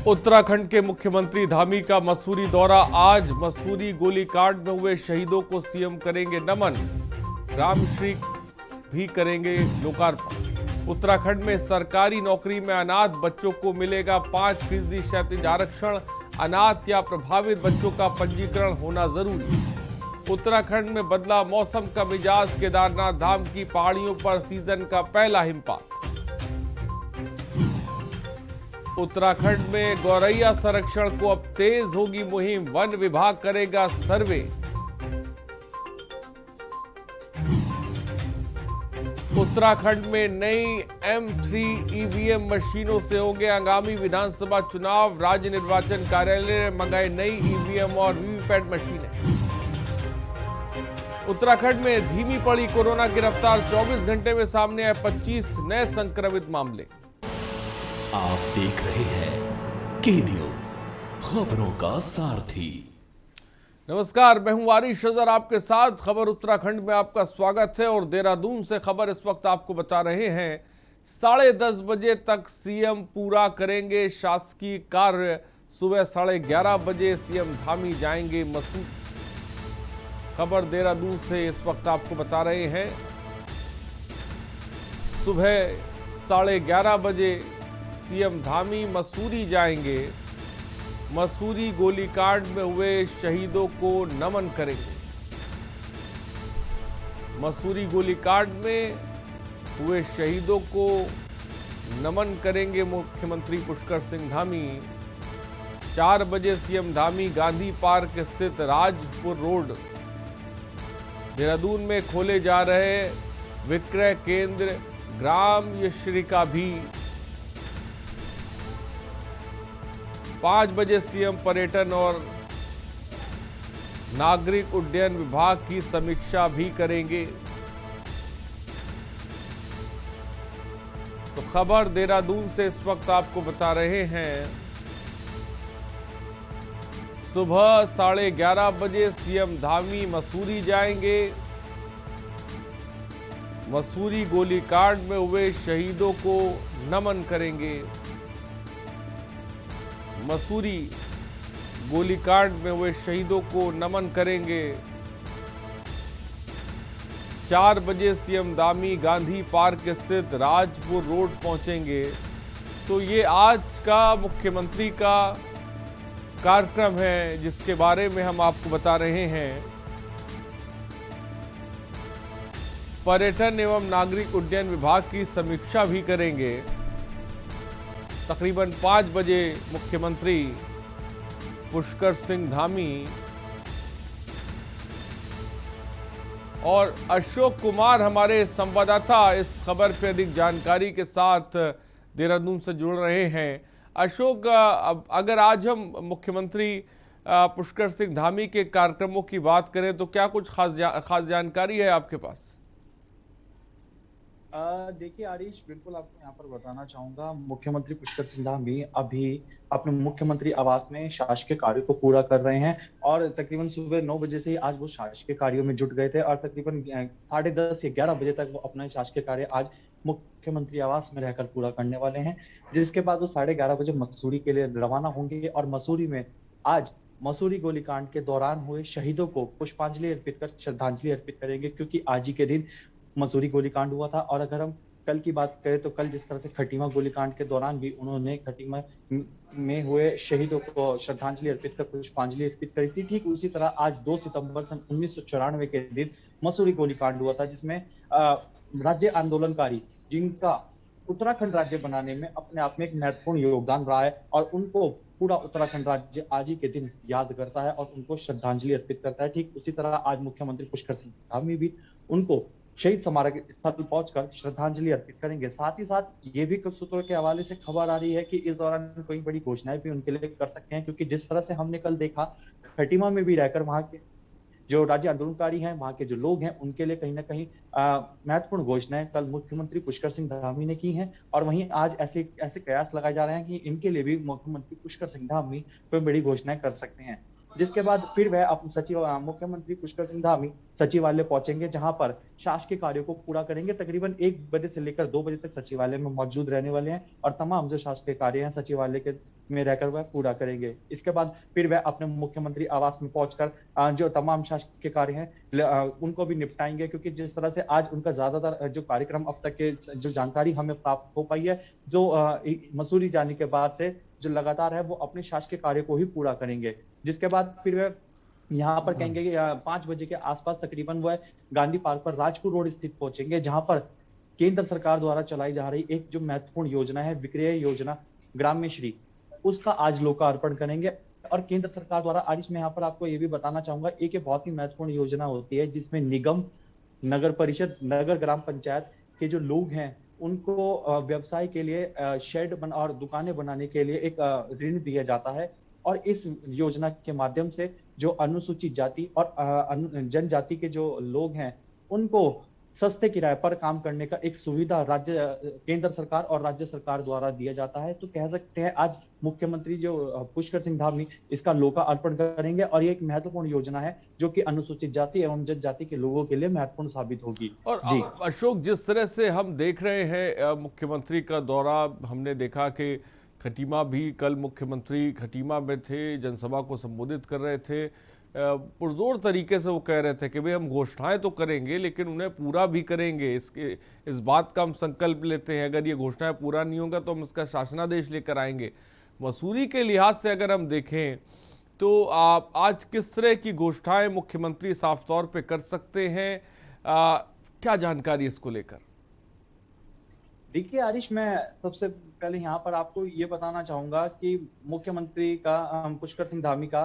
उत्तराखंड के मुख्यमंत्री धामी का मसूरी दौरा आज। मसूरी गोलीकांड में हुए शहीदों को सीएम करेंगे नमन, रामश्री भी करेंगे लोकार्पण। उत्तराखंड में सरकारी नौकरी में अनाथ बच्चों को मिलेगा 5% क्षैतिज आरक्षण। अनाथ या प्रभावित बच्चों का पंजीकरण होना जरूरी। उत्तराखंड में बदला मौसम का मिजाज, केदारनाथ धाम की पहाड़ियों पर सीजन का पहला हिमपात। उत्तराखंड में गौरैया संरक्षण को अब तेज होगी मुहिम, वन विभाग करेगा सर्वे। उत्तराखंड में नई M3 ईवीएम मशीनों से होंगे आगामी विधानसभा चुनाव। राज्य निर्वाचन कार्यालय ने मंगाई नई ईवीएम और वीवीपैट मशीनें। उत्तराखंड में धीमी पड़ी कोरोना की रफ्तार, 24 घंटे में सामने आए 25 नए संक्रमित मामले। आप देख रहे हैं के न्यूज, खबरों का सारथी। नमस्कार, मैं हूं आरिश अजहर आपके साथ। खबर उत्तराखंड में आपका स्वागत है और देहरादून से खबर इस वक्त आपको बता रहे हैं। 10:30 बजे तक सीएम पूरा करेंगे शासकीय कार्य। सुबह 11:30 बजे सीएम धामी जाएंगे मसूरी। खबर देहरादून से इस वक्त आपको बता रहे हैं। सुबह 11:30 बजे सीएम धामी मसूरी जाएंगे। मसूरी गोलीकांड में हुए शहीदों को नमन करेंगे। मसूरी गोलीकांड में हुए शहीदों को नमन करेंगे मुख्यमंत्री पुष्कर सिंह धामी। 4 बजे सीएम धामी गांधी पार्क स्थित राजपुर रोड देहरादून में खोले जा रहे विक्रय केंद्र ग्राम यश्री का भी 5 बजे सीएम पर्यटन और नागरिक उड्डयन विभाग की समीक्षा भी करेंगे। तो खबर देहरादून से इस वक्त आपको बता रहे हैं। सुबह 11:30 बजे सीएम धामी मसूरी जाएंगे। मसूरी गोलीकांड में हुए शहीदों को नमन करेंगे। मसूरी गोलीकांड में हुए शहीदों को नमन करेंगे। 4 बजे सीएम धामी गांधी पार्क स्थित राजपुर रोड पहुंचेंगे। तो ये आज का मुख्यमंत्री का कार्यक्रम है जिसके बारे में हम आपको बता रहे हैं। पर्यटन एवं नागरिक उड्डयन विभाग की समीक्षा भी करेंगे। तकरीबन 5 बजे मुख्यमंत्री पुष्कर सिंह धामी और अशोक कुमार हमारे संवाददाता इस खबर पर अधिक जानकारी के साथ देहरादून से जुड़ रहे हैं। अशोक, अगर आज हम मुख्यमंत्री पुष्कर सिंह धामी के कार्यक्रमों की बात करें तो क्या कुछ खास जानकारी है आपके पास? देखिए आरिश, बिल्कुल आपको यहाँ पर बताना चाहूंगा। मुख्यमंत्री पुष्कर सिंह धामी अभी अपने मुख्यमंत्री आवास में शासकीय कार्यों को पूरा कर रहे हैं और तकरीबन सुबह 9 बजे से ही आज वो शासकीय कार्यों में जुट गए थे और तकरीबन 10:30 या 11 बजे तक वो अपना शासकीय कार्य आज मुख्यमंत्री आवास में रहकर पूरा करने वाले हैं, जिसके बाद वो 11:30 बजे मसूरी के लिए रवाना होंगे और मसूरी में आज मसूरी गोलीकांड के दौरान हुए शहीदों को पुष्पांजलि अर्पित कर श्रद्धांजलि अर्पित करेंगे, क्योंकि आज ही के दिन मसूरी गोलीकांड हुआ था। और अगर हम कल की बात करें तो कल जिस तरह से खटीमा गोलीकांड के दौरान भी उन्होंने खटीमा में हुए शहीदों को श्रद्धांजलि अर्पित कर पुष्पांजलि अर्पित करी थी, ठीक उसी तरह आज 2 सितंबर सन 1994 के दिन मसूरी गोलीकांड हुआ था, जिसमें राज्य आंदोलनकारी जिनका उत्तराखंड राज्य बनाने में अपने आप में एक महत्वपूर्ण योगदान रहा है और उनको पूरा उत्तराखंड राज्य आज ही के दिन याद करता है और उनको श्रद्धांजलि अर्पित करता है। ठीक उसी तरह आज मुख्यमंत्री पुष्कर सिंह धामी भी उनको शहीद स्मारक स्थल पहुंचकर श्रद्धांजलि अर्पित करेंगे। साथ ही साथ ये भी कुछ सूत्रों के हवाले से खबर आ रही है कि इस दौरान कोई बड़ी घोषणाएं भी उनके लिए कर सकते हैं, क्योंकि जिस तरह से हमने कल देखा खटीमा में भी रहकर वहां के जो राज्य आंदोलनकारी हैं, वहां के जो लोग हैं, उनके लिए कहीं ना कहीं महत्वपूर्ण घोषणाएं कल मुख्यमंत्री पुष्कर सिंह धामी ने की हैं और वहीं आज ऐसे ऐसे कयास लगाए जा रहे हैं कि इनके लिए भी मुख्यमंत्री पुष्कर सिंह धामी कोई बड़ी घोषणाएं कर सकते हैं। जिसके बाद फिर वह मुख्यमंत्री पुष्कर सिंह धामी सचिवालय पहुंचेंगे, जहां पर शासकीय कार्यों को पूरा करेंगे। तकरीबन 1 बजे से लेकर 2 बजे तक सचिवालय में मौजूद रहने वाले हैं और तमाम जो शासकीय कार्य हैं सचिवालय के में रहकर वह पूरा करेंगे। इसके बाद फिर वह अपने मुख्यमंत्री आवास में पहुंचकर जो तमाम शासकीय कार्य हैं उनको भी निपटाएंगे, क्योंकि जिस तरह से आज उनका ज्यादातर जो कार्यक्रम अब तक के जो जानकारी हमें प्राप्त हो पाई है, जो मसूरी जाने के बाद से जो लगातार है वो अपने शासकीय कार्य को ही पूरा करेंगे। जिसके बाद फिर वह यहाँ पर कहेंगे कि 5 बजे के आसपास तकरीबन वह गांधी पार्क पर राजपुर रोड स्थित पहुंचेंगे, जहां पर केंद्र सरकार द्वारा चलाई जा रही एक जो महत्वपूर्ण योजना है, विक्रय योजना ग्राम्यश्री, उसका आज लोकार्पण करेंगे। और केंद्र सरकार द्वारा आज इसमें यहाँ पर आपको ये भी बताना चाहूंगा, एक बहुत ही महत्वपूर्ण योजना होती है जिसमें निगम, नगर परिषद, नगर ग्राम पंचायत के जो लोग हैं उनको व्यवसाय के लिए शेड और दुकानें बनाने के लिए एक ऋण दिया जाता है। और इस योजना के माध्यम से जो अनुसूचित जाति और जनजाति के जो लोग हैं उनको सस्ते किराए पर काम करने का एक सुविधा केंद्र सरकार और राज्य सरकार द्वारा दिया जाता है। तो कह सकते हैं आज मुख्यमंत्री जो पुष्कर सिंह धामी इसका लोकार्पण करेंगे और ये एक महत्वपूर्ण योजना है जो कि अनुसूचित जाति एवं जनजाति के लोगों के लिए महत्वपूर्ण साबित होगी। और अशोक, जिस तरह से हम देख रहे हैं मुख्यमंत्री का दौरा, हमने देखा कि खटीमा भी कल मुख्यमंत्री खटीमा में थे, जनसभा को संबोधित कर रहे थे। पुरजोर तरीके से वो कह रहे थे कि भाई हम घोषणाएं तो करेंगे लेकिन उन्हें पूरा भी करेंगे। इस बात का हम संकल्प लेते हैं, अगर ये घोषणाएं पूरा नहीं होगा तो हम इसका शासनादेश लेकर आएंगे। मसूरी के लिहाज से अगर हम देखें तो आज किस तरह की घोषणाएं मुख्यमंत्री साफ तौर पे कर सकते हैं, क्या जानकारी इसको लेकर? देखिए आरिश, मैं सबसे पहले यहाँ पर आपको ये बताना चाहूंगा कि मुख्यमंत्री का पुष्कर सिंह धामी का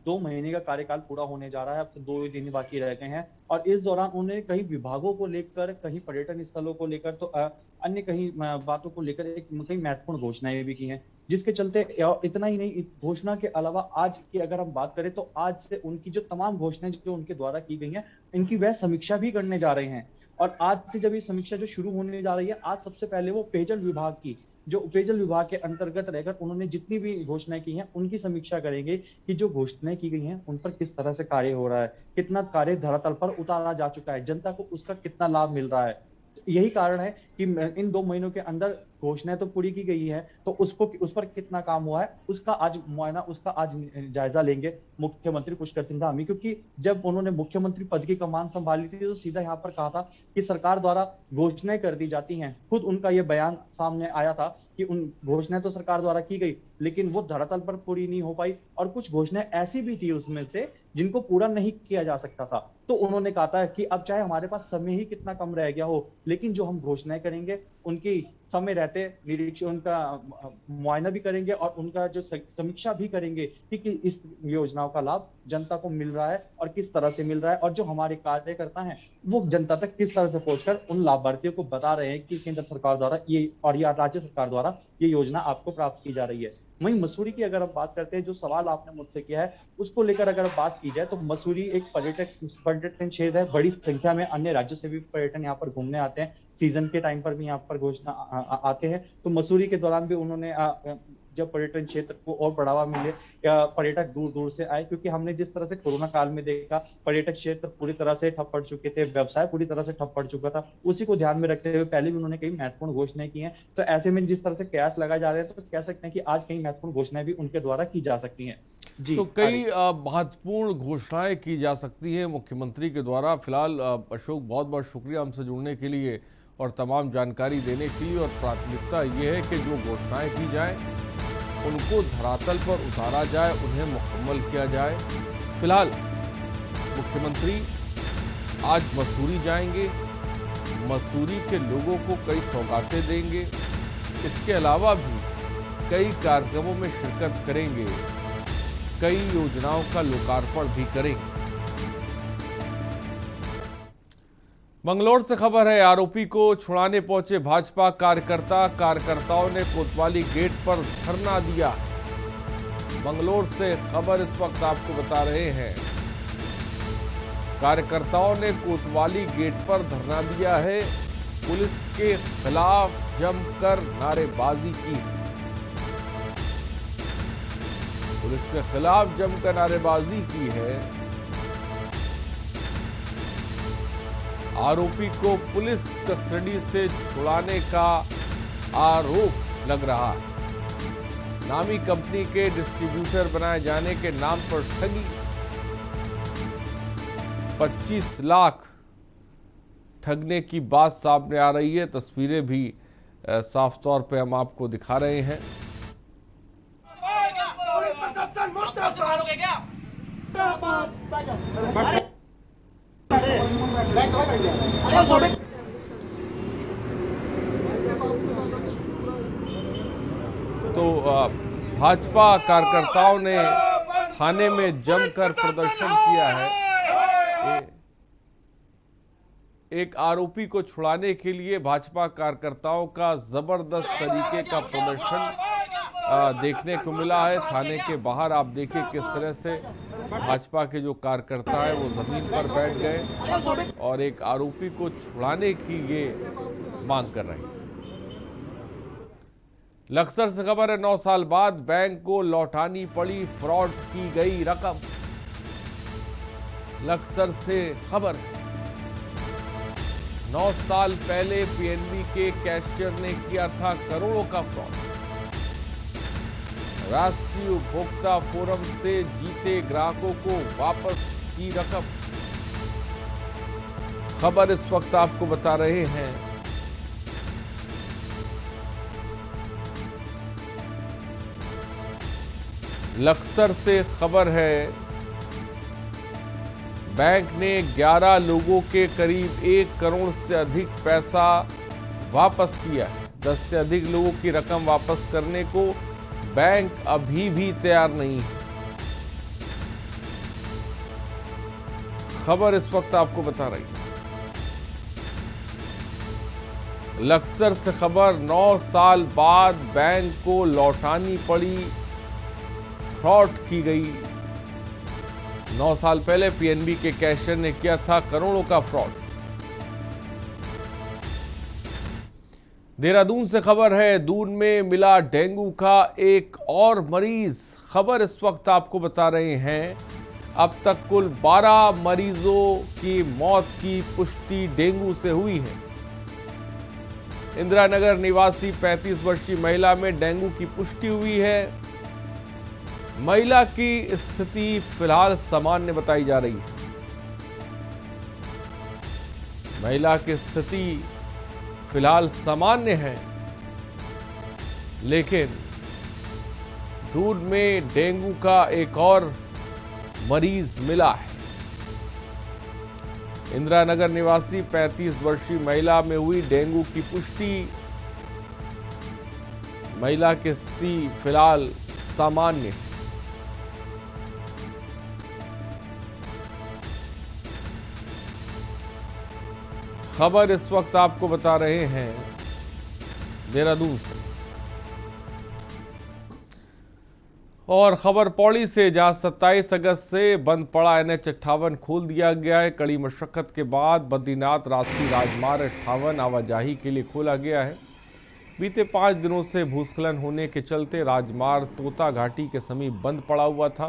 2 महीने का कार्यकाल पूरा होने जा रहा है। अब तो 2 दिन बाकी रह गए हैं और इस दौरान उन्होंने कई विभागों को लेकर, कहीं पर्यटन स्थलों को लेकर, तो अन्य कहीं बातों को लेकर कई महत्वपूर्ण घोषणाएं भी की हैं, जिसके चलते इतना ही नहीं, घोषणा के अलावा आज की अगर हम बात करें तो आज से उनकी जो तमाम घोषणाएं जो उनके द्वारा की गई हैं इनकी वह समीक्षा भी करने जा रहे हैं। और आज से जब ये समीक्षा जो शुरू होने जा रही है, आज सबसे पहले वो पेयजल विभाग की, जो पेयजल विभाग के अंतर्गत रहकर उन्होंने जितनी भी घोषणाएं की हैं उनकी समीक्षा करेंगे कि जो घोषणाएं की गई हैं उन पर किस तरह से कार्य हो रहा है, कितना कार्य धरातल पर उतारा जा चुका है, जनता को उसका कितना लाभ मिल रहा है। यही कारण है कि इन 2 महीनों के अंदर घोषणाएं तो पूरी की गई है, तो उस पर कितना काम हुआ है उसका आज मुआयना, उसका आज जायजा लेंगे मुख्यमंत्री पुष्कर सिंह धामी। क्योंकि जब उन्होंने मुख्यमंत्री पद की कमान संभाली थी तो सीधा यहाँ पर कहा था कि सरकार द्वारा घोषणाएं कर दी जाती हैं। खुद उनका यह बयान सामने आया था कि उन घोषणाएं तो सरकार द्वारा की गई लेकिन वो धरातल पर पूरी नहीं हो पाई, और कुछ घोषणाएं ऐसी भी थी उसमें से जिनको पूरा नहीं किया जा सकता था। तो उन्होंने कहा था कि अब चाहे हमारे पास समय ही कितना कम रह गया हो, लेकिन जो हम घोषणाएं करेंगे उनकी समय रहते निरीक्षण, उनका मुआयना भी करेंगे और उनका जो समीक्षा भी करेंगे कि इस योजनाओं का लाभ जनता को मिल रहा है और किस तरह से मिल रहा है, और जो हमारे कार्यकर्ता हैं वो जनता तक किस तरह से पहुंचकर उन लाभार्थियों को बता रहे हैं कि केंद्र सरकार द्वारा ये और या राज्य सरकार द्वारा ये योजना आपको प्राप्त की जा रही है। वहीं मसूरी की अगर हम बात करते हैं, जो सवाल आपने मुझसे किया है उसको लेकर अगर बात की जाए तो मसूरी एक पर्यटन क्षेत्र है। बड़ी संख्या में अन्य राज्यों से भी पर्यटन यहाँ पर घूमने आते हैं, सीजन के टाइम पर भी यहाँ पर घोषणा आते हैं। तो मसूरी के दौरान भी उन्होंने जब पर्यटन क्षेत्र को और बढ़ावा मिले या पर्यटक दूर दूर से आए, क्योंकि हमने जिस तरह से कोरोना काल में देखा पर्यटक क्षेत्र पूरी तरह से ठप पड़ चुके थे, व्यवसाय पूरी तरह से ठप पड़ चुका था, उसी को ध्यान में रखते हुए पहले भी उन्होंने कई महत्वपूर्ण घोषणाएं की हैं। तो ऐसे में जिस तरह से कयास लगाए जा रहे हैं तो कह सकते हैं कि आज कई महत्वपूर्ण घोषणाएं भी उनके द्वारा की जा सकती हैं। जी, तो कई महत्वपूर्ण घोषणाएं की जा सकती हैं मुख्यमंत्री के द्वारा। फिलहाल अशोक, बहुत बहुत शुक्रिया हमसे जुड़ने के लिए और तमाम जानकारी देने के लिए। और प्राथमिकता ये है कि जो घोषणाएं की जाए उनको धरातल पर उतारा जाए, उन्हें मुकम्मल किया जाए। फिलहाल मुख्यमंत्री आज मसूरी जाएंगे, मसूरी के लोगों को कई सौगातें देंगे, इसके अलावा भी कई कार्यक्रमों में शिरकत करेंगे, कई योजनाओं का लोकार्पण भी करेंगे। मंगलौर से खबर है, आरोपी को छुड़ाने पहुंचे भाजपा कार्यकर्ताओं ने कोतवाली गेट पर धरना दिया। मंगलौर से खबर इस वक्त आपको बता रहे हैं, कार्यकर्ताओं ने कोतवाली गेट पर धरना दिया है, पुलिस के खिलाफ जमकर नारेबाजी की। पुलिस के खिलाफ जमकर नारेबाजी की है। आरोपी को पुलिस कस्टडी से छुड़ाने का आरोप लग रहा है। नामी कंपनी के डिस्ट्रीब्यूटर बनाए जाने के नाम पर ठगी, 25 लाख ठगने की बात सामने आ रही है। तस्वीरें भी साफ तौर पे हम आपको दिखा रहे हैं। तो भाजपा कार्यकर्ताओं ने थाने में जमकर प्रदर्शन किया है। एक आरोपी को छुड़ाने के लिए भाजपा कार्यकर्ताओं का जबरदस्त तरीके का प्रदर्शन देखने को मिला है। थाने के बाहर आप देखिए किस तरह से भाजपा के जो कार्यकर्ता है वो जमीन पर बैठ गए और एक आरोपी को छुड़ाने की ये मांग कर रहे हैं। लक्सर से खबर है, 9 साल बाद बैंक को लौटानी पड़ी फ्रॉड की गई रकम। लक्सर से खबर है, 9 साल पहले पीएनबी के कैशियर ने किया था करोड़ों का फ्रॉड। राष्ट्रीय उपभोक्ता फोरम से जीते ग्राहकों को वापस की रकम। खबर इस वक्त आपको बता रहे हैं। लक्सर से खबर है, बैंक ने 11 लोगों के करीब 1 करोड़ से अधिक पैसा वापस किया है। 10 से अधिक लोगों की रकम वापस करने को बैंक अभी भी तैयार नहीं है। खबर इस वक्त आपको बता रही है। लक्सर से खबर, 9 साल बाद बैंक को लौटानी पड़ी, फ्रॉड की गई। 9 साल पहले पीएनबी के कैशियर ने किया था करोड़ों का फ्रॉड। देहरादून से खबर है, दून में मिला डेंगू का एक और मरीज। खबर इस वक्त आपको बता रहे हैं। अब तक कुल 12 मरीजों की मौत की पुष्टि डेंगू से हुई है। इंदिरा नगर निवासी 35 वर्षीय महिला में डेंगू की पुष्टि हुई है। महिला की स्थिति फिलहाल सामान्य बताई जा रही है। महिला की स्थिति फिलहाल सामान्य है, लेकिन दूध में डेंगू का एक और मरीज मिला है। इंदिरा नगर निवासी 35 वर्षीय महिला में हुई डेंगू की पुष्टि। महिला की स्थिति फिलहाल सामान्य है। खबर इस वक्त आपको बता रहे हैं देहरादून से। और खबर पौड़ी से, जहां 27 अगस्त से बंद पड़ा NH-58 खोल दिया गया है। कड़ी मशक्कत के बाद बद्रीनाथ राष्ट्रीय राजमार्ग 58 आवाजाही के लिए खोला गया है। बीते 5 दिनों से भूस्खलन होने के चलते राजमार्ग तोता घाटी के समीप बंद पड़ा हुआ था।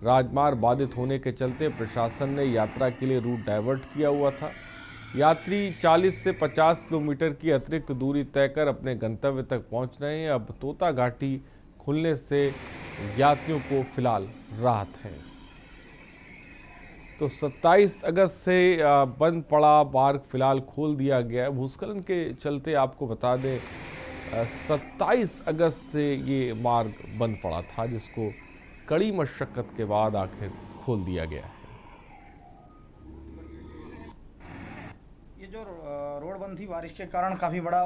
राजमार्ग बाधित होने के चलते प्रशासन ने यात्रा के लिए रूट डाइवर्ट किया हुआ था। यात्री 40 से 50 किलोमीटर की अतिरिक्त दूरी तय कर अपने गंतव्य तक पहुंच रहे हैं। अब तोता घाटी खुलने से यात्रियों को फिलहाल राहत है। तो 27 अगस्त से बंद पड़ा मार्ग फिलहाल खोल दिया गया है। भूस्खलन के चलते आपको बता दें 27 अगस्त से ये मार्ग बंद पड़ा था, जिसको कड़ी मशक्कत के बाद आखिर खोल दिया गया है। जो रोड बंद थी, बारिश के कारण काफ़ी बड़ा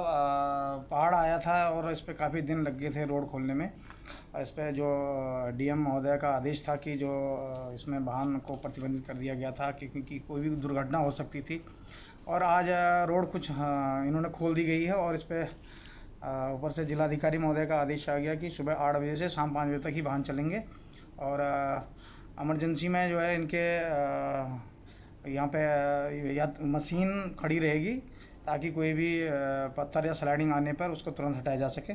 पहाड़ आया था और इस पर काफ़ी दिन लग गए थे रोड खोलने में। इस पर जो डीएम महोदय का आदेश था कि जो इसमें वाहन को प्रतिबंधित कर दिया गया था क्योंकि कोई भी दुर्घटना हो सकती थी। और आज रोड कुछ इन्होंने खोल दी गई है और इस पर ऊपर से जिलाधिकारी महोदय का आदेश आ गया कि सुबह 8 बजे से शाम 5 बजे तक ही वाहन चलेंगे। और इमरजेंसी में जो है इनके यहाँ पे या मशीन खड़ी रहेगी ताकि कोई भी पत्थर या स्लाइडिंग आने पर उसको तुरंत हटाया जा सके।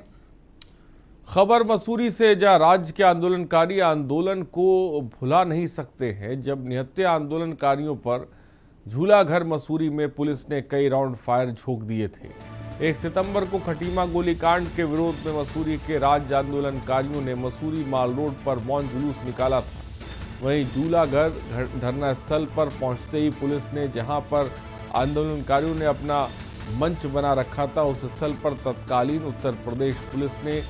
खबर मसूरी से, जहां राज्य के आंदोलनकारी आंदोलन को भुला नहीं सकते हैं, जब निहत्थे आंदोलनकारियों पर झूला घर मसूरी में पुलिस ने कई राउंड फायर झोंक दिए थे। 1 सितंबर को खटीमा गोलीकांड के विरोध में मसूरी के राज्य आंदोलनकारियों ने मसूरी माल रोड पर मौन जुलूस निकाला था। वहीं झूला घर धरना स्थल पर पहुंचते ही पुलिस ने, जहां पर आंदोलनकारियों ने अपना मंच बना रखा था, उस स्थल पर तत्कालीन उत्तर प्रदेश पुलिस ने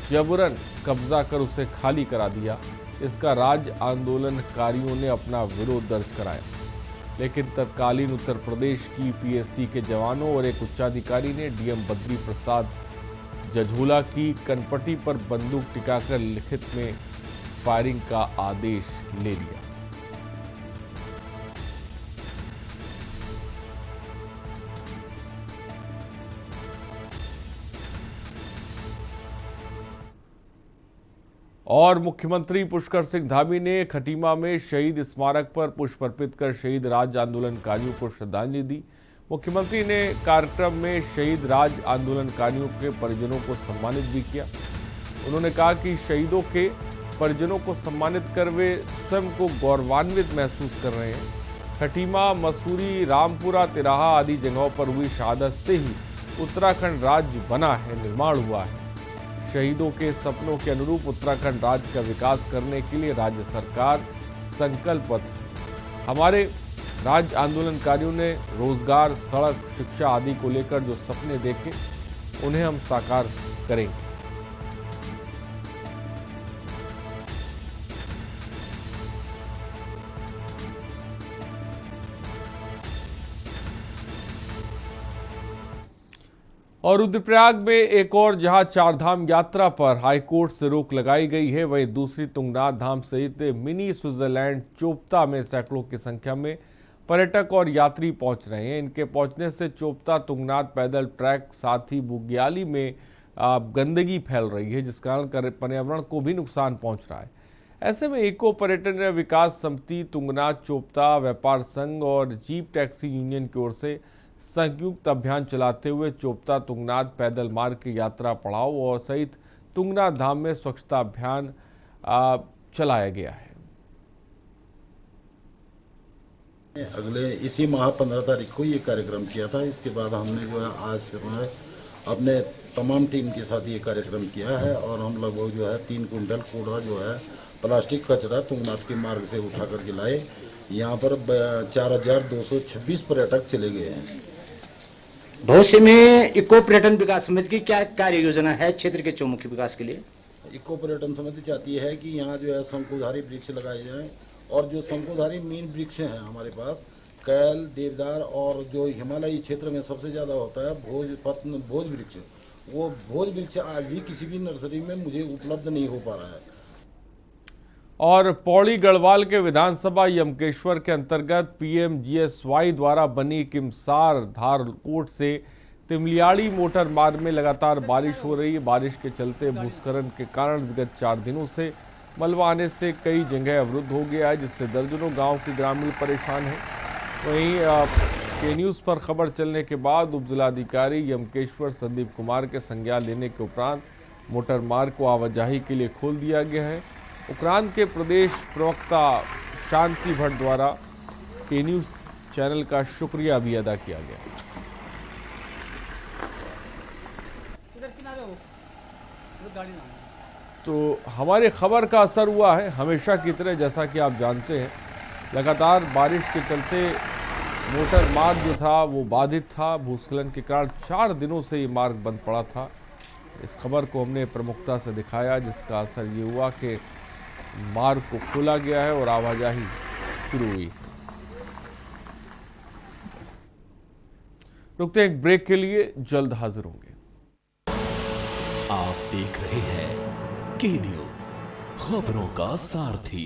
जबरन कब्जा कर उसे खाली करा दिया। इसका राज्य आंदोलनकारियों ने अपना विरोध दर्ज कराया, लेकिन तत्कालीन उत्तर प्रदेश की पीएससी के जवानों और एक उच्चाधिकारी ने डीएम बद्री प्रसाद जझूला की कनपटी पर बंदूक टिकाकर लिखित में फायरिंग का आदेश ले लिया। और मुख्यमंत्री पुष्कर सिंह धामी ने खटीमा में शहीद स्मारक पर पुष्प अर्पित कर शहीद राज्य आंदोलनकारियों को श्रद्धांजलि दी। मुख्यमंत्री ने कार्यक्रम में शहीद राज्य आंदोलनकारियों के परिजनों को सम्मानित भी किया। उन्होंने कहा कि शहीदों के परिजनों को सम्मानित कर वे स्वयं को गौरवान्वित महसूस कर रहे हैं। खटीमा, मसूरी, रामपुरा, तिराहा आदि जगहों पर हुई शहादत से ही उत्तराखंड राज्य बना है, निर्माण हुआ है। शहीदों के सपनों के अनुरूप उत्तराखंड राज्य का विकास करने के लिए राज्य सरकार संकल्पबद्ध है। हमारे राज्य आंदोलनकारियों ने रोजगार, सड़क, शिक्षा आदि को लेकर जो सपने देखे, उन्हें हम साकार करेंगे। और रुद्रप्रयाग में एक और, जहां चारधाम यात्रा पर हाईकोर्ट से रोक लगाई गई है, वहीं दूसरी तुंगनाथ धाम सहित मिनी स्विट्जरलैंड चोपता में सैकड़ों की संख्या में पर्यटक और यात्री पहुंच रहे हैं। इनके पहुंचने से चोपता तुंगनाथ पैदल ट्रैक, साथ ही बुग्याली में गंदगी फैल रही है, जिस कारण पर्यावरण को भी नुकसान पहुंच रहा है। ऐसे में इको पर्यटन विकास समिति, तुंगनाथ चोपता व्यापार संघ और जीप टैक्सी यूनियन की ओर से संयुक्त अभियान चलाते हुए चोपता तुंगनाथ पैदल मार्ग की यात्रा पड़ाव और सहित तुंगनाथ धाम में स्वच्छता अभियान चलाया गया है। अगले इसी माह 15 तारीख को ये कार्यक्रम किया था। इसके बाद हमने जो है आज जो है अपने तमाम टीम के साथ ये कार्यक्रम किया है और हम लगभग जो है 3 कुंटल कूड़ा जो है प्लास्टिक कचरा तुंगनाथ के मार्ग से उठा करके लाए। यहाँ पर 4226 पर्यटक चले गए हैं। भविष्य में इको पर्यटन विकास समिति की क्या कार्य योजना है क्षेत्र के चौमुखी विकास के लिए? इको पर्यटन समिति चाहती है कि यहाँ जो है शंकुधारी वृक्ष लगाए जाएं और जो शंकुधारी मेन वृक्ष हैं हमारे पास, कैल, देवदार और जो हिमालयी क्षेत्र में सबसे ज़्यादा होता है भोज वृक्ष, वो भोज वृक्ष आज भी किसी भी नर्सरी में मुझे उपलब्ध नहीं हो पा रहा है। और पौड़ी गढ़वाल के विधानसभा यमकेश्वर के अंतर्गत पीएमजीएसवाई द्वारा बनी किमसार धारकोट से तिमलियाड़ी मोटर मार्ग में लगातार बारिश हो रही है। बारिश के चलते भूस्खलन के कारण विगत 4 दिनों से मलबा आने से कई जगह अवरुद्ध हो गया है, जिससे दर्जनों गांव के ग्रामीण परेशान हैं। वहीं के न्यूज़ पर खबर चलने के बाद उपजिलाधिकारी यमकेश्वर संदीप कुमार के संज्ञान लेने के उपरांत मोटर मार्ग को आवाजाही के लिए खोल दिया गया है। उपरांत के प्रदेश प्रवक्ता शांति भट्ट द्वारा के न्यूज़ चैनल का शुक्रिया भी अदा किया गया। तो हमारी खबर का असर हुआ है हमेशा की तरह, जैसा कि आप जानते हैं लगातार बारिश के चलते मोटर मार्ग जो था वो बाधित था। भूस्खलन के कारण 4 दिनों से ये मार्ग बंद पड़ा था। इस खबर को हमने प्रमुखता से दिखाया, जिसका असर ये हुआ कि मार्ग को खोला गया है और आवाजाही शुरू हुई। रुकते हैं एक ब्रेक के लिए, जल्द हाजिर होंगे। आप देख रहे हैं के न्यूज़, खबरों का सारथी।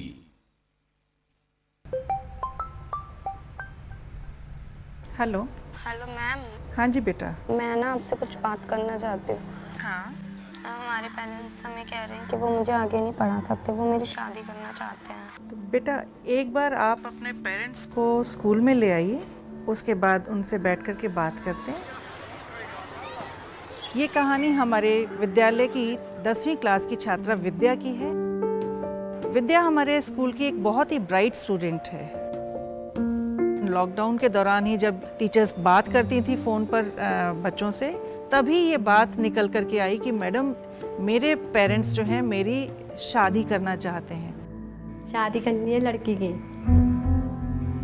Hello hello ma'am. हाँ जी बेटा। मैं ना आपसे कुछ बात करना चाहती हूँ। हाँ हमारे पेरेंट्स हमें कह रहे हैं कि वो मुझे आगे नहीं पढ़ा सकते, वो मेरी शादी करना चाहते हैं। तो बेटा एक बार आप अपने पेरेंट्स को स्कूल में ले आइए, उसके बाद उनसे बैठ कर के बात करते हैं। ये कहानी हमारे विद्यालय की 10वीं क्लास की छात्रा विद्या की है। विद्या हमारे स्कूल की एक बहुत ही ब्राइट स्टूडेंट है। लॉकडाउन के दौरान ही जब टीचर्स बात करती थी फ़ोन पर बच्चों से, तभी ये बात निकल कर के आई कि मैडम मेरे पेरेंट्स जो हैं मेरी शादी करना चाहते हैं। शादी करनी है लड़की की,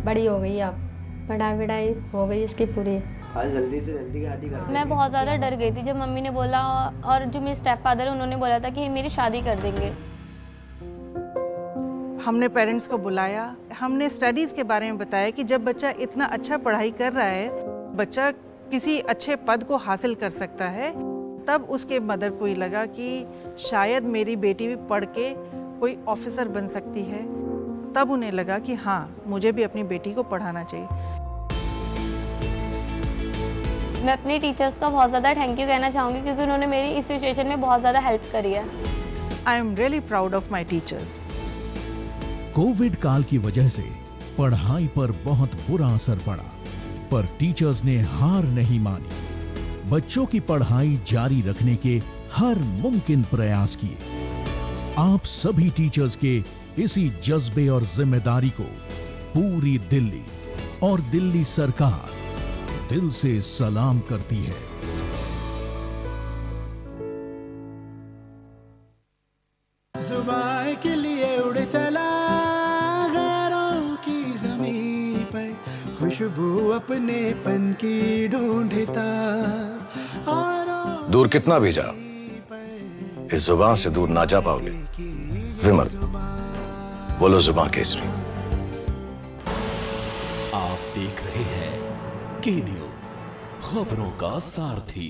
बड़ी हो गई, अब पढ़ाई हो गई इसकी पूरी। आज जल्दी से जल्दी शादी कर। मैं बहुत ज़्यादा डर गई थी जब मम्मी ने बोला, और जो मेरे स्टेप फादर है उन्होंने बोला था कि मेरी शादी कर देंगे। हमने पेरेंट्स को बुलाया, हमने स्टडीज़ के बारे में बताया कि जब बच्चा इतना अच्छा पढ़ाई कर रहा है, बच्चा किसी अच्छे पद को हासिल कर सकता है। तब उसके मदर को ही लगा कि शायद मेरी बेटी भी पढ़ के कोई ऑफिसर बन सकती है। तब उन्हें लगा कि हाँ, मुझे भी अपनी बेटी को पढ़ाना चाहिए। मैं अपने टीचर्स का बहुत ज़्यादा थैंक यू कहना चाहूँगी क्योंकि उन्होंने मेरी इस सिचुएशन में बहुत ज़्यादा हेल्प करी है। I am really proud of my teachers. Covid काल की वजह से पढ़ाई पर बहुत बुरा असर पड़ा, पर टीचर्स ने हार नहीं मानी। बच्चों की पढ़ाई जारी रखने के हर मुमकिन प्रयास किए। आप सभी टीचर्स के इसी जज्बे और जिम्मेदारी को पूरी दिल्ली और दिल्ली सरकार दिल से सलाम करती है। जुबान के लिए उड़ चला गैरों की ज़मीं पर, खुशबू अपने पन की ढूंढता। और दूर कितना भी जा, इस जुबान से दूर ना जा पाओगे। विमल, बोलो जुबान केसरी। आप देख रहे हैं के न्यूज, खबरों का सारथी।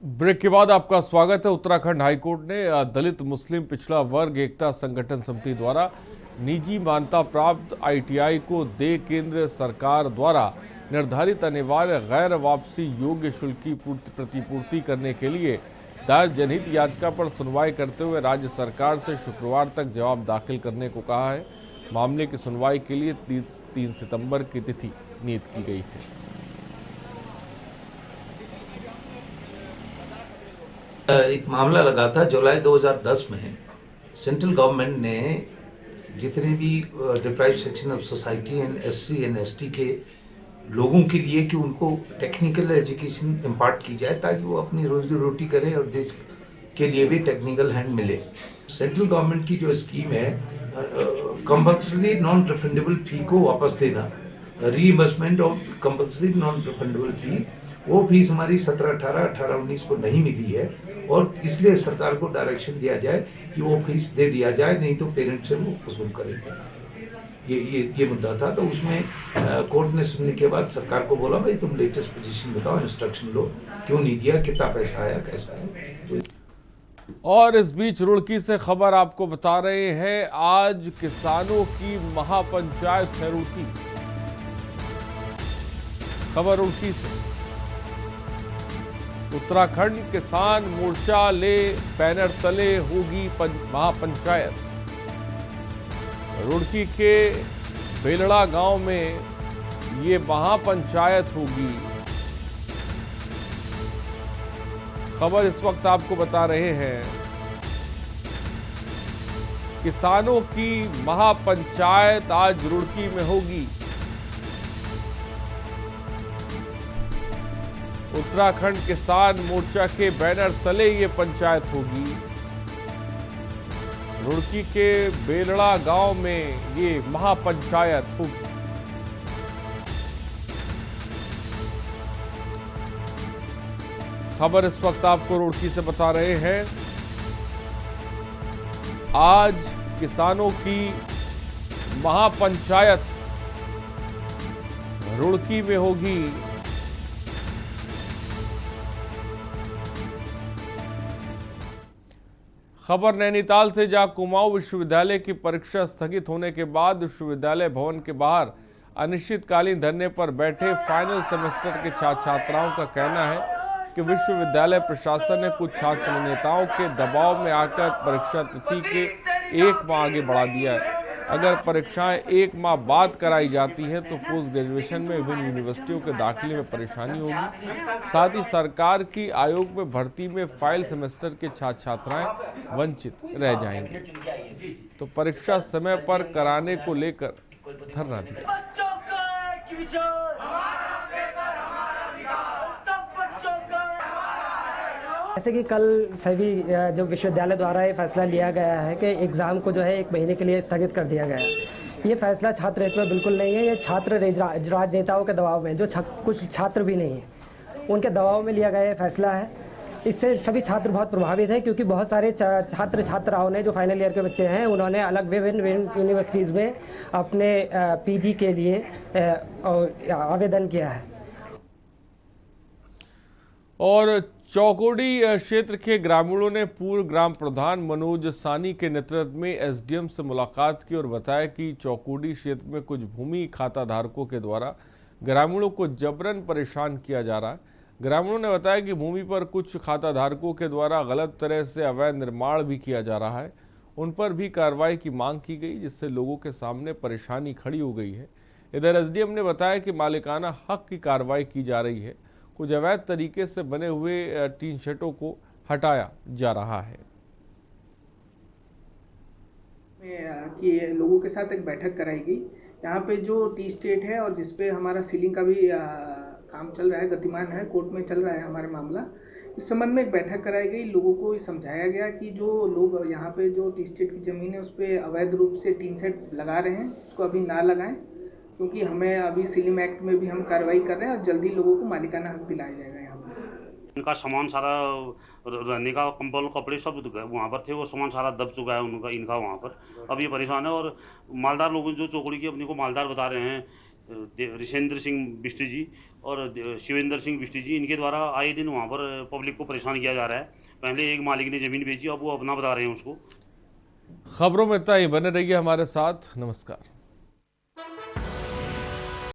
ब्रेक के बाद आपका स्वागत है। उत्तराखंड हाईकोर्ट ने दलित मुस्लिम पिछड़ा वर्ग एकता संगठन समिति द्वारा निजी मान्यता प्राप्त ITI को दे केंद्र सरकार द्वारा निर्धारित अनिवार्य गैर वापसी योग्य शुल्क की प्रतिपूर्ति करने के लिए दायर जनहित याचिका पर सुनवाई करते हुए राज्य सरकार से शुक्रवार तक जवाब दाखिल करने को कहा है। मामले की सुनवाई के लिए 3 सितंबर की तिथि नियत की गई है। एक मामला लगा था जुलाई 2010 में। सेंट्रल गवर्नमेंट ने जितने भी deprived section of society and SC and ST के लोगों के लिए कि उनको टेक्निकल एजुकेशन इम्पार्ट की जाए ताकि वो अपनी रोजी रोटी करें और देश के लिए भी टेक्निकल हैंड मिले। सेंट्रल गवर्नमेंट की जो स्कीम है कंपल्सरी नॉन रिफंडेबल फी को वापस देना, reimbursement of compulsory non refundable fee, वो फीस हमारी 17-18, 18-19 को नहीं मिली है और इसलिए सरकार को डायरेक्शन दिया जाए कि वो फीस दे दिया जाए, नहीं तो पेरेंट्स से वो वसूल करेंगे। ये मुद्दा था। तो उसमें कोर्ट ने सुनने के बाद सरकार को बोला भाई तुम लेटेस्ट पोजीशन बताओ, इंस्ट्रक्शन लो, क्यों नहीं दिया, कितना पैसा आया, कैसा है। और इस बीच रुड़की से खबर आपको बता रहे हैं, आज किसानों की महापंचायत है रुड़की। खबर रुड़की से, उत्तराखंड किसान मोर्चा ले बैनर तले होगी महापंचायत। रुड़की के बेलड़ा गांव में ये महापंचायत होगी। खबर इस वक्त आपको बता रहे हैं, किसानों की महापंचायत आज रुड़की में होगी। उत्तराखंड किसान मोर्चा के बैनर तले ये पंचायत होगी। रुड़की के बेलड़ा गांव में ये महापंचायत होगी। खबर इस वक्त आपको रुड़की से बता रहे हैं, आज किसानों की महापंचायत रुड़की में होगी। खबर नैनीताल से, जहां कुमाऊं विश्वविद्यालय की परीक्षा स्थगित होने के बाद विश्वविद्यालय भवन के बाहर अनिश्चितकालीन धरने पर बैठे फाइनल सेमेस्टर के छात्राओं का कहना है कि विश्वविद्यालय प्रशासन ने कुछ छात्र नेताओं के दबाव में आकर परीक्षा तिथि के 1 माह आगे बढ़ा दिया है। अगर परीक्षाएं एक माह बाद कराई जाती हैं तो पोस्ट ग्रेजुएशन में विभिन्न यूनिवर्सिटियों के दाखिले में परेशानी होगी। साथ ही सरकार की आयोग में भर्ती में फाइल सेमेस्टर के छात्र छात्राएं वंचित रह जाएंगे। तो परीक्षा समय पर कराने को लेकर धरना दिया। जैसे कि कल सभी जो विश्वविद्यालय द्वारा ये फैसला लिया गया है कि एग्ज़ाम को जो है 1 महीने के लिए स्थगित कर दिया गया है। ये फैसला छात्र हित में बिल्कुल नहीं है। ये छात्र राजनेताओं के दबाव में, जो कुछ छात्र भी नहीं हैं, उनके दबाव में लिया गया ये फैसला है। इससे सभी छात्र बहुत प्रभावित हैं, क्योंकि बहुत सारे छात्र छात्राओं ने, जो फाइनल ईयर के बच्चे हैं, उन्होंने अलग विभिन्न यूनिवर्सिटीज़ में अपने पीजी के लिए आवेदन किया है। और चौकोडी क्षेत्र के ग्रामीणों ने पूर्व ग्राम प्रधान मनोज सानी के नेतृत्व में एसडीएम से मुलाकात की और बताया कि चौकोडी क्षेत्र में कुछ भूमि खाता धारकों के द्वारा ग्रामीणों को जबरन परेशान किया जा रहा है। ग्रामीणों ने बताया कि भूमि पर कुछ खाता धारकों के द्वारा गलत तरह से अवैध निर्माण भी किया जा रहा है। उन पर भी कार्रवाई की मांग की गई, जिससे लोगों के सामने परेशानी खड़ी हो गई है। इधर एसडीएम ने बताया कि मालिकाना हक की कार्रवाई की जा रही है। कुछ अवैध तरीके से बने हुए टीन शेडों को हटाया जा रहा है। कि लोगों के साथ एक बैठक कराई गई। यहाँ पे जो टी स्टेट है और जिसपे हमारा सीलिंग का भी काम चल रहा है, गतिमान है, कोर्ट में चल रहा है हमारा मामला, इस संबंध में एक बैठक कराई गई। लोगों को समझाया गया कि जो लोग यहाँ पे जो टी स्टेट की ज़मीन है उस पर अवैध रूप से टीन शेड लगा रहे हैं, उसको अभी ना लगाएं, क्योंकि हमें अभी सीलिंग एक्ट में भी हम कार्रवाई कर रहे हैं और जल्दी लोगों को मालिकाना हक दिलाया जाएगा। यहाँ पर उनका सामान सारा रहने का, कंबल कपड़े सब वहाँ पर थे, वो सामान सारा दब चुका है उनका, इनका वहाँ पर। अब ये परेशान है। और मालदार लोग जो चौकड़ी के अपने को मालदार बता रहे हैं, ऋषेंद्र सिंह बिष्ट जी और शिवेंद्र सिंह बिष्ट जी, इनके द्वारा आए दिन वहाँ पर पब्लिक को परेशान किया जा रहा है। पहले एक मालिक ने ज़मीन बेची, अब वो अपना बता रहे हैं उसको। खबरों में इतना ही। बने रहिए हमारे साथ। नमस्कार।